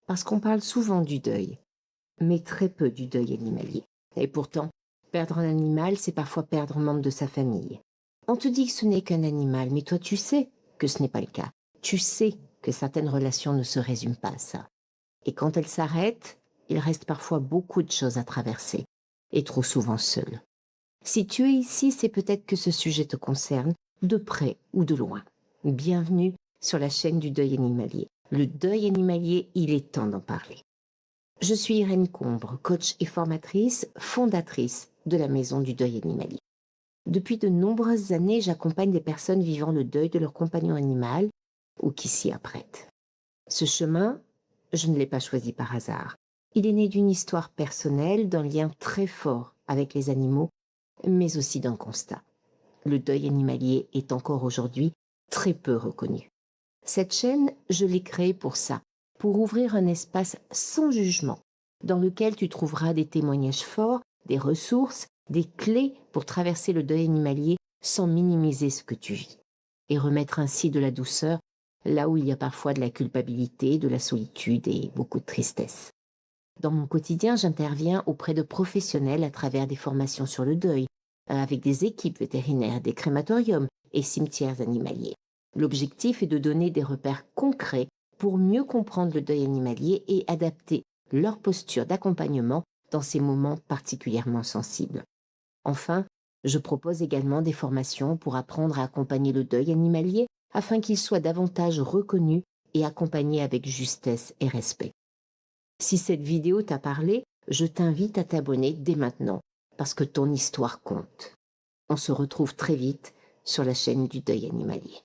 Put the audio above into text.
parce qu'on parle souvent du deuil, mais très peu du deuil animalier. Et pourtant, perdre un animal, c'est parfois perdre un membre de sa famille. On te dit que ce n'est qu'un animal, mais toi tu sais que ce n'est pas le cas. Tu sais que certaines relations ne se résument pas à ça. Et quand elles s'arrêtent, il reste parfois beaucoup de choses à traverser, et trop souvent seul. Si tu es ici, c'est peut-être que ce sujet te concerne, de près ou de loin. Bienvenue sur la chaîne du deuil animalier. Le deuil animalier, il est temps d'en parler. Je suis Irène Combre, coach et formatrice, fondatrice de la Maison du Deuil Animalier. Depuis de nombreuses années, j'accompagne des personnes vivant le deuil de leur compagnon animal ou qui s'y apprêtent. Ce chemin, je ne l'ai pas choisi par hasard. Il est né d'une histoire personnelle, d'un lien très fort avec les animaux, mais aussi d'un constat. Le deuil animalier est encore aujourd'hui très peu reconnu. Cette chaîne, je l'ai créée pour ça, pour ouvrir un espace sans jugement, dans lequel tu trouveras des témoignages forts, des ressources, des clés pour traverser le deuil animalier sans minimiser ce que tu vis, et remettre ainsi de la douceur là où il y a parfois de la culpabilité, de la solitude et beaucoup de tristesse. Dans mon quotidien, j'interviens auprès de professionnels à travers des formations sur le deuil, avec des équipes vétérinaires, des crématoriums et cimetières animaliers. L'objectif est de donner des repères concrets pour mieux comprendre le deuil animalier et adapter leur posture d'accompagnement dans ces moments particulièrement sensibles. Enfin, je propose également des formations pour apprendre à accompagner le deuil animalier afin qu'il soit davantage reconnu et accompagné avec justesse et respect. Si cette vidéo t'a parlé, je t'invite à t'abonner dès maintenant, parce que ton histoire compte. On se retrouve très vite sur la chaîne du deuil animalier.